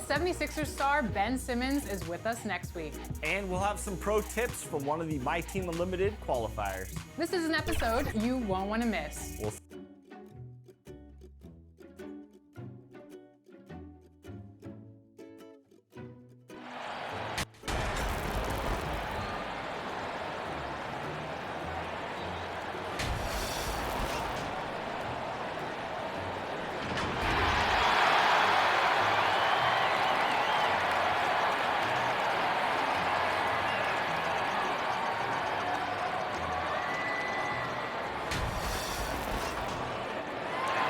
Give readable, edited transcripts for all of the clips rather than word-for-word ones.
76ers star Ben Simmons is with us next week. And we'll have some pro tips from one of the My Team Unlimited qualifiers. This is an episode you won't want to miss.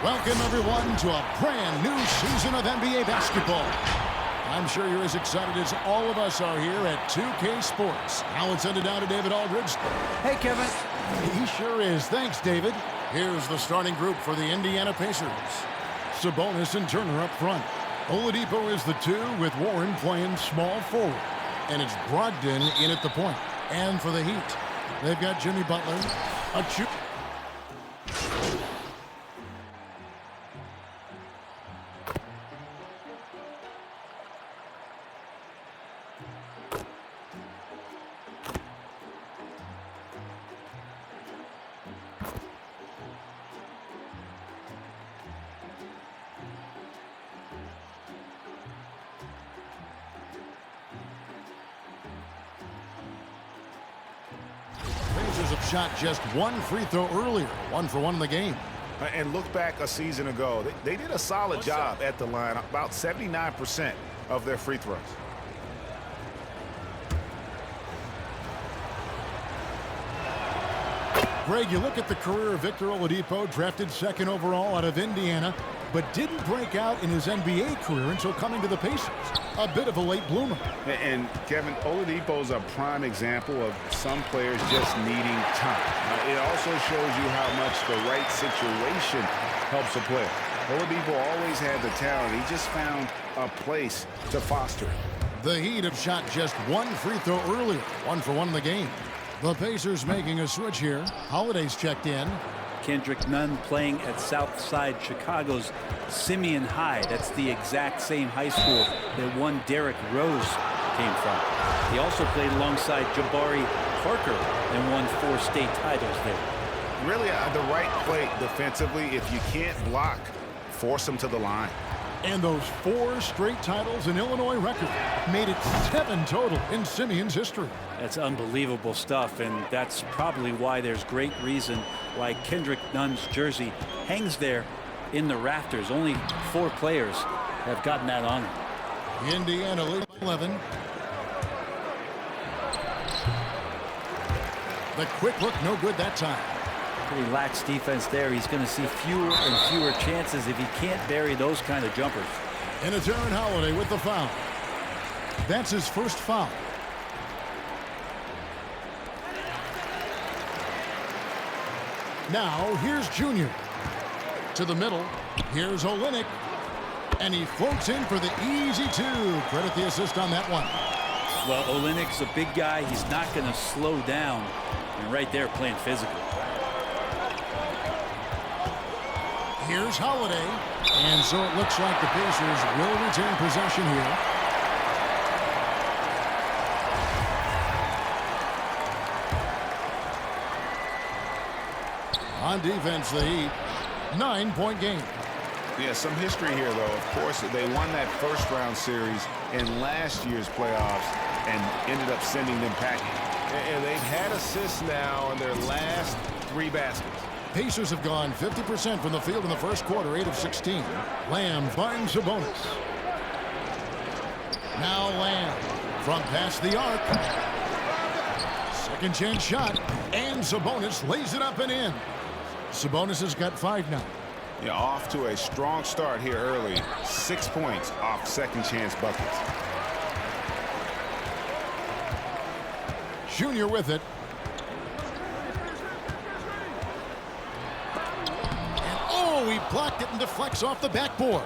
Welcome, everyone, to a brand new season of NBA basketball. I'm sure you're as excited as all of us are here at 2K Sports. Now let's send it down to David Aldridge. Hey, Kevin. He sure is. Thanks, David. Here's the starting group for the Indiana Pacers. Sabonis and Turner up front. Oladipo is the 2 with Warren playing small forward. And it's Brogdon in at the point. And for the Heat, they've got Jimmy Butler, have shot just one free throw earlier, 1 for 1 in the game. And look back a season ago, they did a solid job at the line, about 79% of their free throws. Greg, you look at the career of Victor Oladipo, drafted 2nd overall out of Indiana, but didn't break out in his NBA career until coming to the Pacers. A bit of a late bloomer. And Kevin, Oladipo's a prime example of some players just needing time. It also shows you how much the right situation helps a player. Oladipo always had the talent. He just found a place to foster it. The Heat have shot just one free throw earlier, 1 for 1 in the game. The Pacers making a switch here. Holiday's checked in. Kendrick Nunn playing at Southside Chicago's Simeon High. That's the exact same high school that one Derrick Rose came from. He also played alongside Jabari Parker and won 4 state titles there. Really the right play defensively. If you can't block, force them to the line. And those 4 straight titles in Illinois record made it 7 total in Simeon's history. That's unbelievable stuff, and that's probably why there's great reason why Kendrick Nunn's jersey hangs there in the rafters. Only 4 players have gotten that honor. Indiana lead 11. The quick look, no good that time. Pretty lax defense there. He's going to see fewer and fewer chances if he can't bury those kind of jumpers. And it's Aaron Holiday with the foul. That's his first foul. Now, here's Junior. To the middle. Here's Olynyk. And he floats in for the easy 2. Credit the assist on that one. Well, Olynyk's a big guy. He's not going to slow down. And right there playing physical. Here's Holiday. And so it looks like the Pacers will retain possession here. On defense, the Heat, 9-point game. Yeah, some history here, though. Of course, they won that first-round series in last year's playoffs and ended up sending them packing. And they've had assists now on their last 3 baskets. Pacers have gone 50% from the field in the first quarter, 8 of 16. Lamb finds Sabonis. Now Lamb from past the arc. Second chance shot, and Sabonis lays it up and in. Sabonis has got 5 now. Yeah, off to a strong start here early. 6 points off second chance buckets. Junior with it. And oh, he blocked it and deflects off the backboard.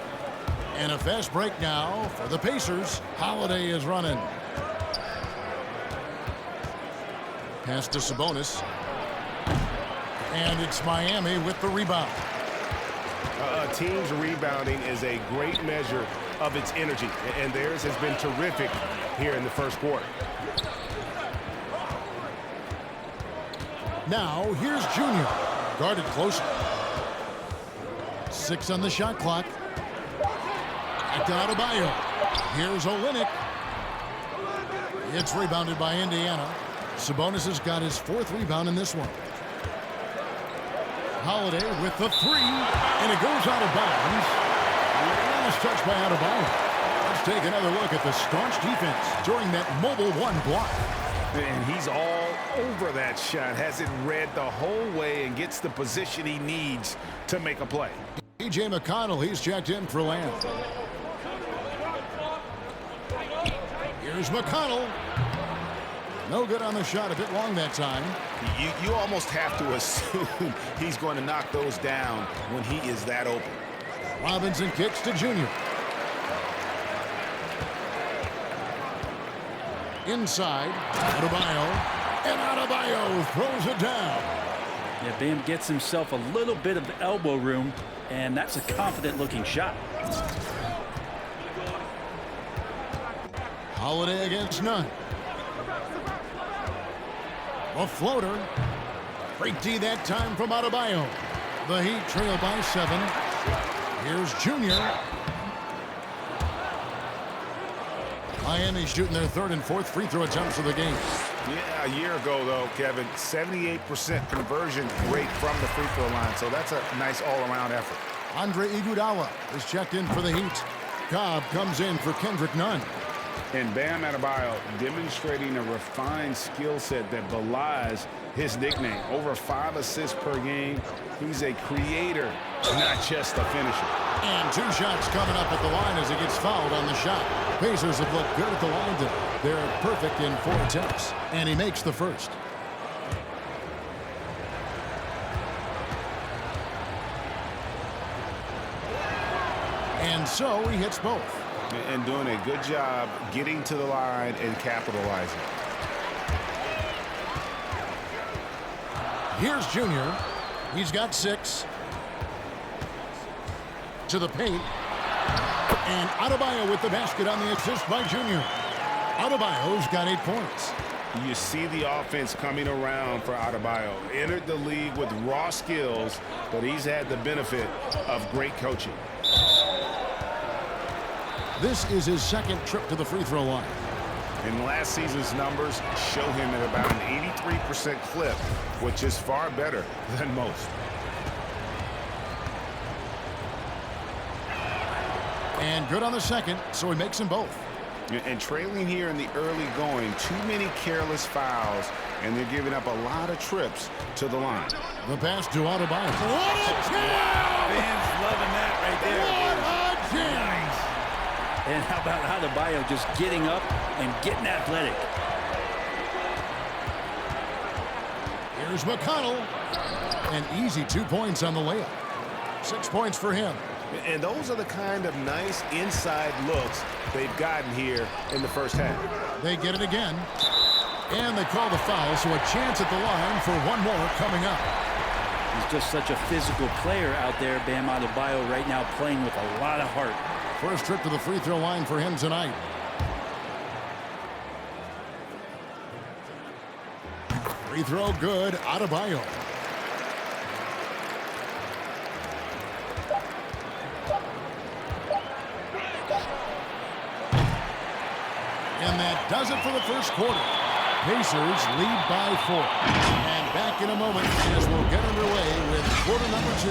And a fast break now for the Pacers. Holiday is running. Pass to Sabonis. And it's Miami with the rebound. A team's rebounding is a great measure of its energy, and theirs has been terrific here in the first quarter. Now, here's Junior. Guarded closer. 6 on the shot clock. Back to Adebayo. Here's Olynyk. It's rebounded by Indiana. Sabonis has got his 4th rebound in this one. Holiday with the 3, and it goes out of bounds. Last touch by Adebayo. Let's take another look at the staunch defense during that mobile 1 block. And he's all over that shot, has it read the whole way, and gets the position he needs to make a play. E.J. McConnell, he's checked in for Lamb. Here's McConnell. No good on the shot, a bit long that time. You almost have to assume he's going to knock those down when he is that open. Robinson kicks to Junior. Inside, Adebayo, and Adebayo throws it down. Yeah, Bam gets himself a little bit of elbow room, and that's a confident-looking shot. Holiday against none. A floater. Great D that time from Adebayo. The Heat trail by 7. Here's Junior. Miami shooting their 3rd and 4th free throw attempts of the game. Yeah, a year ago, though, Kevin, 78% conversion rate from the free throw line. So that's a nice all-around effort. Andre Iguodala is checked in for the Heat. Cobb comes in for Kendrick Nunn. And Bam Adebayo demonstrating a refined skill set that belies his nickname. Over 5 assists per game. He's a creator, not just a finisher. And 2 shots coming up at the line as he gets fouled on the shot. Pacers have looked good at the line today. They're perfect in 4 attempts. And he makes the first. And so he hits both. And doing a good job getting to the line and capitalizing. Here's Junior. He's got 6. To the paint. And Adebayo with the basket on the assist by Junior. Adebayo's got 8 points. You see the offense coming around for Adebayo. Entered the league with raw skills, but he's had the benefit of great coaching. This is his 2nd trip to the free throw line. And last season's numbers show him at about an 83% clip, which is far better than most. And good on the 2nd, so he makes them both. And trailing here in the early going, too many careless fouls, and they're giving up a lot of trips to the line. The pass to Adebayo. What a jam! Fans loving that right there. What a jam! Nice. And how about Adebayo just getting up and getting athletic? Here's McConnell. An easy 2 points on the layup. 6 points for him. And those are the kind of nice inside looks they've gotten here in the first half. They get it again. And they call the foul, so a chance at the line for one more coming up. He's just such a physical player out there, Bam Adebayo, right now playing with a lot of heart. First trip to the free throw line for him tonight. Free throw good, Adebayo. And that does it for the first quarter. Pacers lead by 4. And back in a moment as we'll get underway with quarter number 2.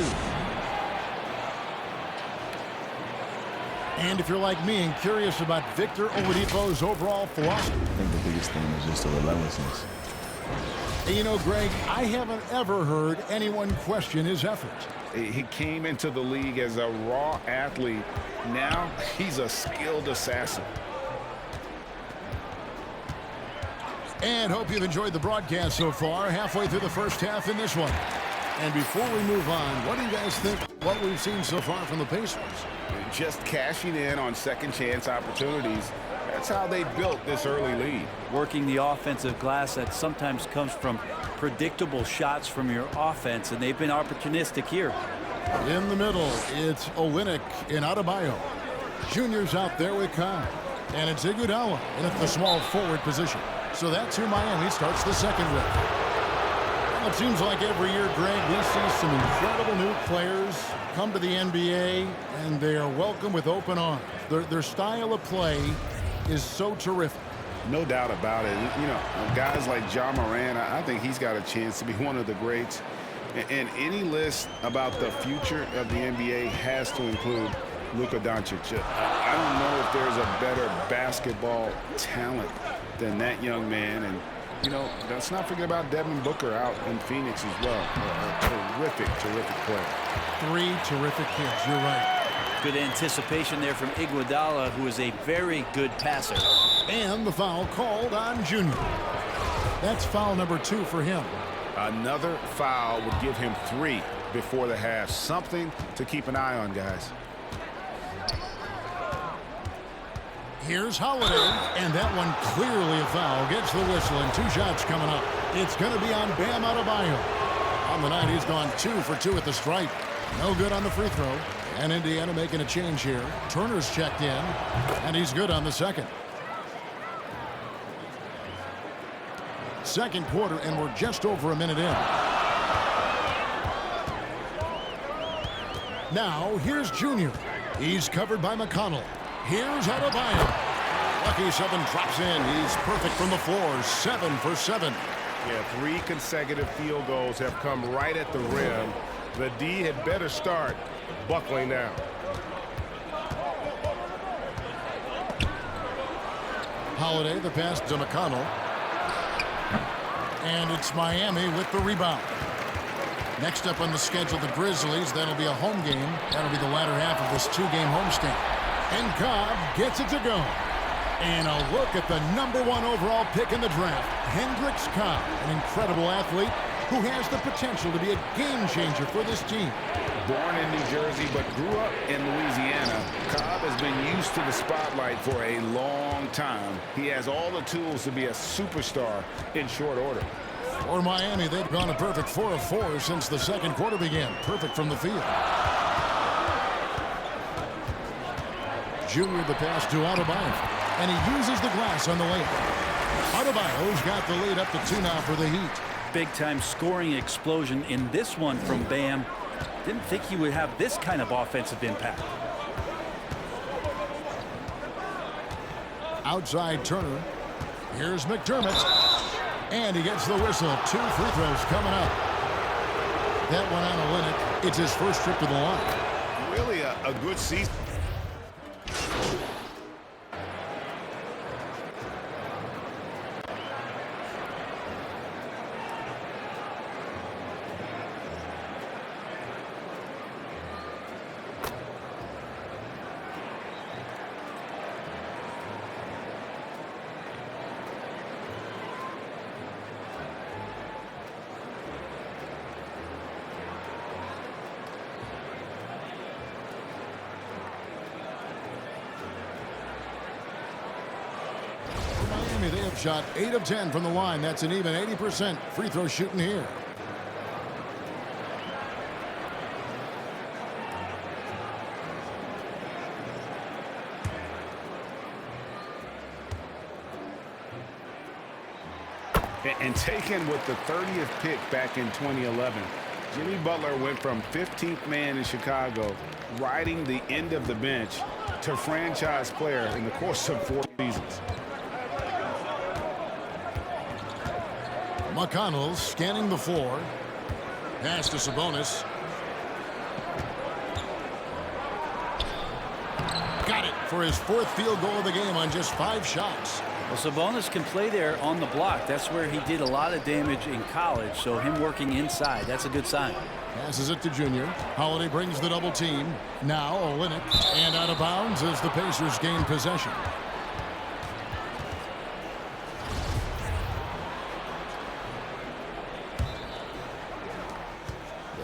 And if you're like me and curious about Victor Oladipo's overall philosophy. I think the biggest thing is just the relentlessness. And you know, Greg, I haven't ever heard anyone question his effort. He came into the league as a raw athlete. Now he's a skilled assassin. And hope you've enjoyed the broadcast so far. Halfway through the first half in this one. And before we move on, what do you guys think what we've seen so far from the Pacers? Just cashing in on second chance opportunities. That's how they built this early lead. Working the offensive glass that sometimes comes from predictable shots from your offense, and they've been opportunistic here. In the middle, it's Olynyk and Adebayo. Junior's out there with Cobb. And it's Iguodala in at the small forward position. So that's who Miami starts the second with. Well, it seems like every year, Greg, we see some incredible new players come to the NBA, and they are welcomed with open arms. Their style of play is so terrific. No doubt about it. You know, guys like Ja Morant, I think he's got a chance to be one of the greats. And any list about the future of the NBA has to include Luka Doncic. I don't know if there's a better basketball talent than that young man. And, you know, let's not forget about Devin Booker out in Phoenix as well. A terrific, terrific player. 3 terrific kids, you're right. Good anticipation there from Iguodala, who is a very good passer. And the foul called on Junior. That's foul number 2 for him. Another foul would give him 3 before the half. Something to keep an eye on, guys. Here's Holiday, and that one clearly a foul. Gets the whistle, and 2 shots coming up. It's going to be on Bam Adebayo. On the night, he's gone 2 for 2 at the stripe. No good on the free throw. And Indiana making a change here. Turner's checked in, and he's good on the second. Second quarter, and we're just over a minute in. Now, here's Junior. He's covered by McConnell. Here's Adebayo. Lucky 7 drops in. He's perfect from the floor. 7 for 7. Yeah, 3 consecutive field goals have come right at the rim. The D had better start buckling now. Holiday, the pass to McConnell. And it's Miami with the rebound. Next up on the schedule, the Grizzlies. That'll be a home game. That'll be the latter half of this 2-game homestand. And Cobb gets it to go. And a look at the #1 overall pick in the draft, Hendricks Cobb, an incredible athlete who has the potential to be a game changer for this team. Born in New Jersey but grew up in Louisiana, Cobb has been used to the spotlight for a long time. He has all the tools to be a superstar in short order. For Miami, they've gone a perfect 4 of 4 since the second quarter began. Perfect from the field. Junior the pass to Adebayo. And he uses the glass on the layup. Adebayo's got the lead up to 2 now for the Heat. Big-time scoring explosion in this one from Bam. Didn't think he would have this kind of offensive impact. Outside Turner. Here's McDermott. And he gets the whistle. 2 free throws coming up. That one on Olynyk. It's his first trip to the line. Really a good season. They have shot 8 of 10 from the line. That's an even 80% free throw shooting here. And taken with the 30th pick back in 2011, Jimmy Butler went from 15th man in Chicago, riding the end of the bench, to franchise player in the course of 4 seasons. McConnell scanning the floor. Pass to Sabonis. Got it for his 4th field goal of the game on just 5 shots. Well, Sabonis can play there on the block. That's where he did a lot of damage in college, so him working inside, that's a good sign. Passes it to Junior. Holiday brings the double team. Now Olynyk, and out of bounds as the Pacers gain possession.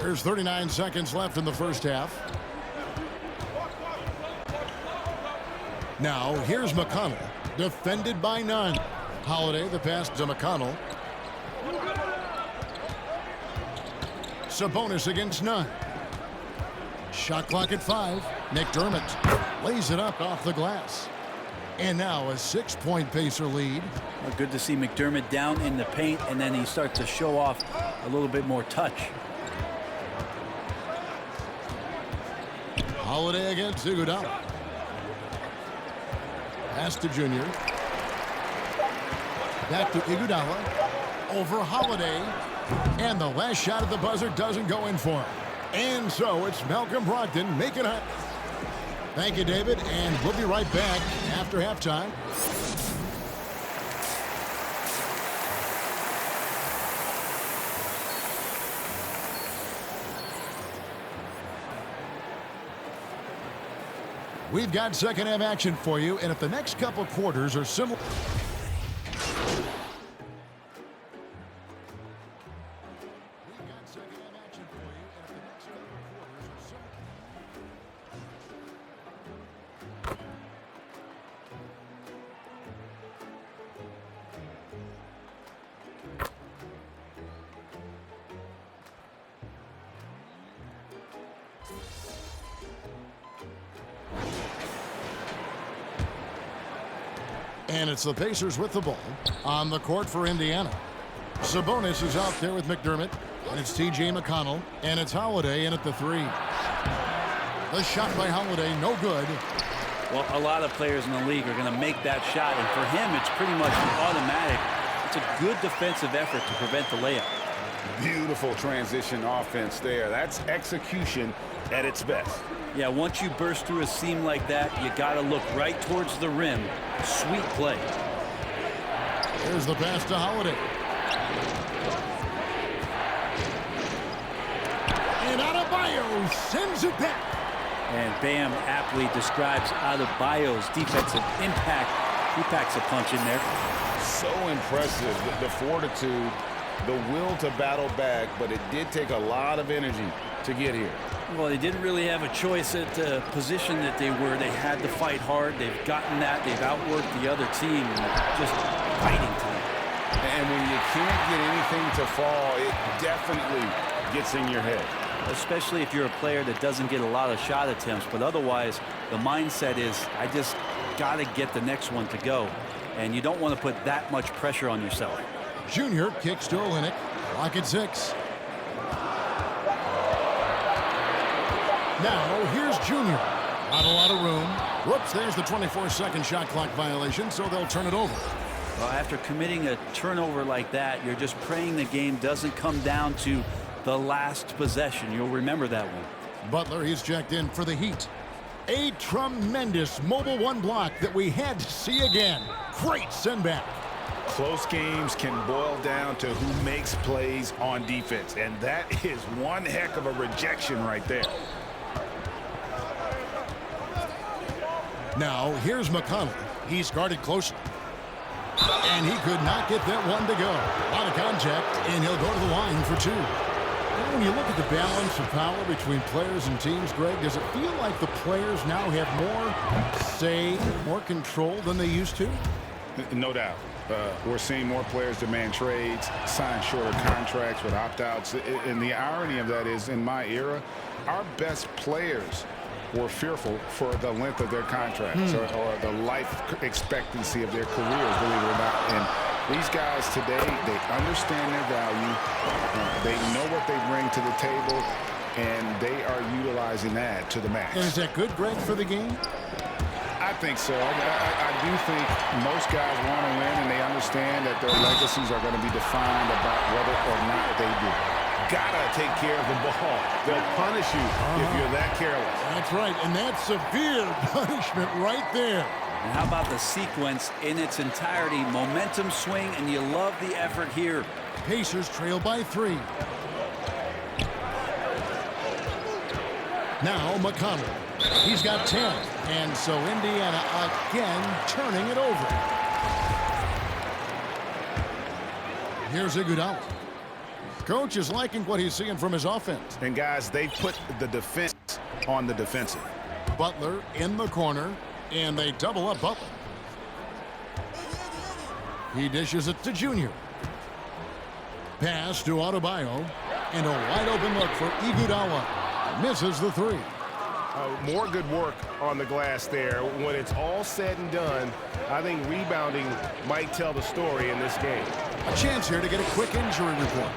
There's 39 seconds left in the first half. Now here's McConnell, defended by none. Holiday the pass to McConnell. Sabonis against none. Shot clock at 5. McDermott lays it up off the glass. And now a 6-point Pacer lead. Well, good to see McDermott down in the paint, and then he starts to show off a little bit more touch. Holiday against Iguodala. Pass to Junior. Back to Iguodala. Over Holiday. And the last shot at the buzzer doesn't go in for him. And so it's Malcolm Brogdon making it. Thank you, David, and we'll be right back after halftime. We've got second half action for you, and if the next couple quarters are similar... And it's the Pacers with the ball on the court for Indiana. Sabonis is out there with McDermott, and it's T.J. McConnell, and it's Holiday in at the 3. The shot by Holiday, no good. Well, a lot of players in the league are going to make that shot, and for him, it's pretty much automatic. It's a good defensive effort to prevent the layup. Beautiful transition offense there. That's execution at its best. Yeah, once you burst through a seam like that, you got to look right towards the rim. Sweet play. Here's the pass to Holiday. And Adebayo sends it back. And Bam aptly describes Adebayo's defensive impact. He packs a punch in there. So impressive, the fortitude, the will to battle back, but it did take a lot of energy to get here. Well, they didn't really have a choice at the position that they were. They had to fight hard. They've gotten that. They've outworked the other team. Just fighting time. And when you can't get anything to fall, it definitely gets in your head. Especially if you're a player that doesn't get a lot of shot attempts. But otherwise, the mindset is, I just got to get the next one to go. And you don't want to put that much pressure on yourself. Junior kicks to Olynyk. Clock at 6. Now, here's Junior. Not a lot of room. Whoops, there's the 24-second shot clock violation, so they'll turn it over. Well, after committing a turnover like that, you're just praying the game doesn't come down to the last possession. You'll remember that one. Butler, he's checked in for the Heat. A tremendous mobile one block that we had to see again. Great send back. Close games can boil down to who makes plays on defense, and that is one heck of a rejection right there. Now, here's McConnell. He's guarded closely. And he could not get that one to go. A lot of contact, and he'll go to the line for 2. When you look at the balance of power between players and teams, Greg, does it feel like the players now have more say, more control than they used to? No doubt. We're seeing more players demand trades, sign shorter contracts with opt-outs. And the irony of that is, in my era, our best players were fearful for the length of their contracts or the life expectancy of their careers, believe it or not. And these guys today, they understand their value. They know what they bring to the table, and they are utilizing that to the max. And is that good, Greg, for the game? I think so. I do think most guys want to win, and they understand that their legacies are going to be defined about whether or not they do. Gotta take care of the ball. They'll punish you if you're that careless. That's right, and that's severe punishment right there. And how about the sequence in its entirety? Momentum swing, and you love the effort here. Pacers trail by 3. Now McConnell. He's got 10. And so Indiana again turning it over. Here's Iguodala. Coach is liking what he's seeing from his offense. And guys, they put the defense on the defensive. Butler in the corner, and they double up Butler. He dishes it to Junior. Pass to Adebayo, and a wide open look for Iguodala. Misses the 3. More good work on the glass there. When it's all said and done, I think rebounding might tell the story in this game. A chance here to get a quick injury report.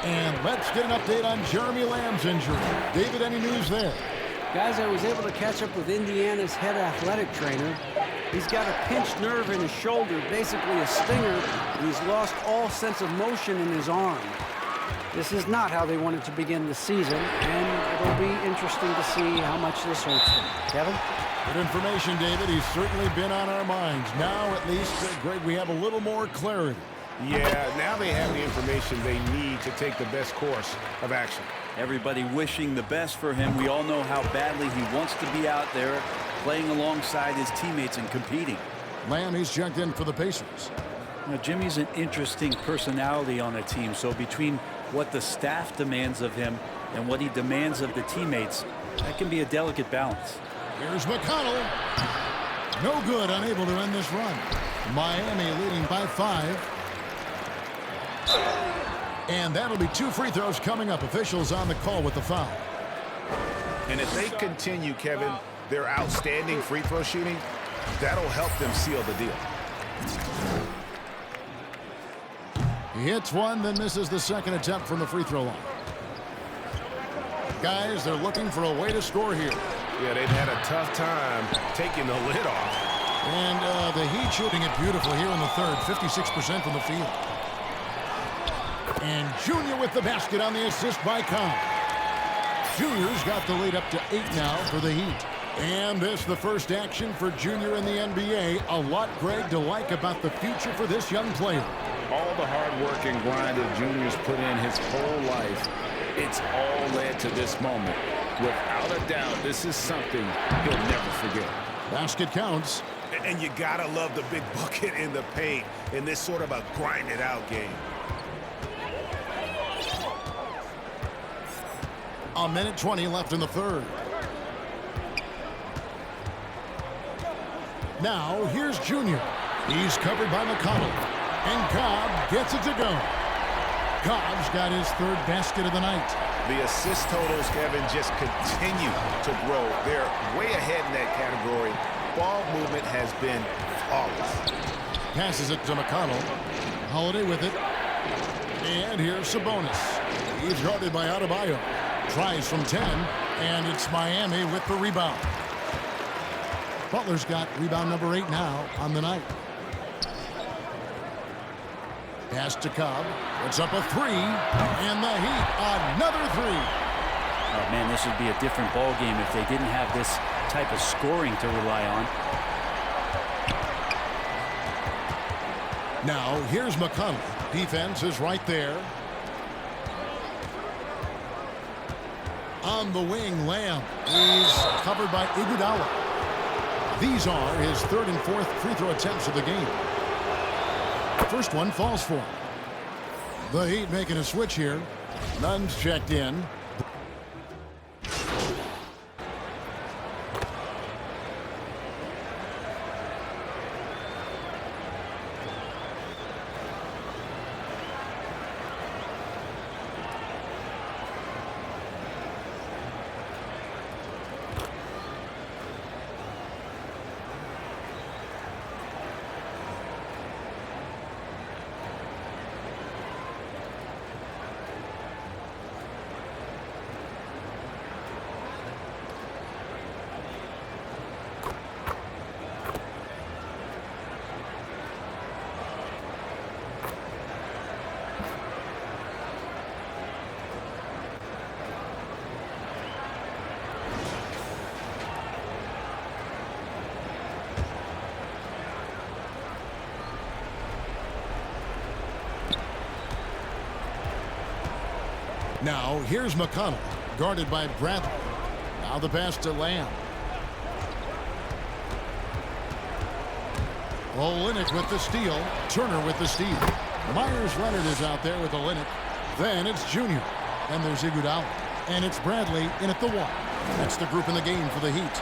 And let's get an update on Jeremy Lamb's injury. David, any news there? Guys, I was able to catch up with Indiana's head athletic trainer. He's got a pinched nerve in his shoulder, basically a stinger, and he's lost all sense of motion in his arm. This is not how they wanted to begin the season, and it'll be interesting to see how much this hurts them. Kevin? Good information, David. He's certainly been on our minds. Now, at least, Greg, we have a little more clarity. Yeah, now they have the information they need to take the best course of action. Everybody wishing the best for him. We all know how badly he wants to be out there playing alongside his teammates and competing. Lamb, he's checked in for the Pacers. Now, Jimmy's an interesting personality on a team, so between what the staff demands of him and what he demands of the teammates, that can be a delicate balance. Here's McConnell. No good, unable to end this run. Miami leading by 5. And that'll be 2 free throws coming up. Officials on the call with the foul. And if they continue, Kevin, their outstanding free throw shooting, that'll help them seal the deal. He hits one, then misses the second attempt from the free throw line. Guys, they're looking for a way to score here. Yeah, they've had a tough time taking the lid off. And the Heat shooting it beautiful here in the third, 56% from the field. And Junior with the basket on the assist by Cobb. Junior's got the lead up to 8 now for the Heat. And this the first action for Junior in the NBA. A lot, Greg, to like about the future for this young player. All the hard work and grind that Junior's put in his whole life, it's all led to this moment. Without a doubt, this is something he'll never forget. Basket counts. And you gotta love the big bucket in the paint in this sort of a grind-it-out game. A minute 20 left in the third. Now, here's Junior. He's covered by McConnell. And Cobb gets it to go. Cobb's got his third basket of the night. The assist totals, Kevin, just continue to grow. They're way ahead in that category. Ball movement has been flawless. Passes it to McConnell. Holiday with it. And here's Sabonis. He's guarded by Adebayo. Tries from 10, and it's Miami with the rebound. Butler's got rebound number 8 now on the night. Pass to Cobb. It's up a 3, and the Heat another 3. Oh, man, this would be a different ball game if they didn't have this type of scoring to rely on. Now, here's McConnell. Defense is right there. On the wing, Lamb. He's covered by Iguodala. These are his third and fourth free throw attempts of the game. First one falls for him. The Heat making a switch here. Nunn's checked in. Now, here's McConnell, guarded by Bradley. Now the pass to Lamb. Olynyk with the steal. Turner with the steal. Myers-Leonard is out there with Olynyk. Then it's Junior. And there's Iguodala. And it's Bradley in at the 1. That's the group in the game for the Heat.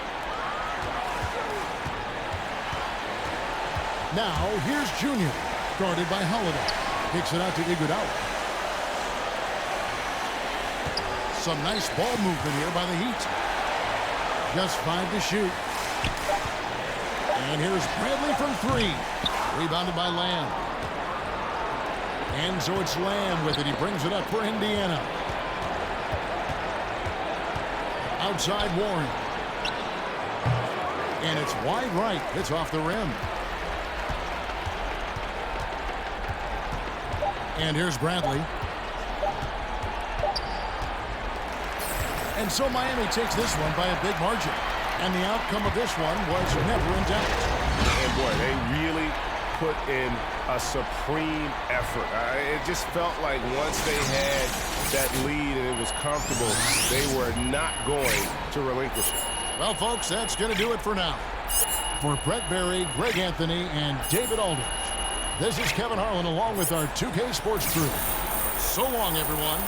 Now, here's Junior, guarded by Holiday. Kicks it out to Iguodala. Some nice ball movement here by the Heat. Just 5 to shoot. And here's Bradley from 3. Rebounded by Lamb. And so it's Lamb with it. He brings it up for Indiana. Outside Warren. And it's wide right. It's off the rim. And here's Bradley. And so Miami takes this one by a big margin. And the outcome of this one was never in doubt. And boy, they really put in a supreme effort. It just felt like once they had that lead and it was comfortable, they were not going to relinquish it. Well, folks, that's going to do it for now. For Brett Berry, Greg Anthony, and David Aldridge, this is Kevin Harlan along with our 2K Sports crew. So long, everyone.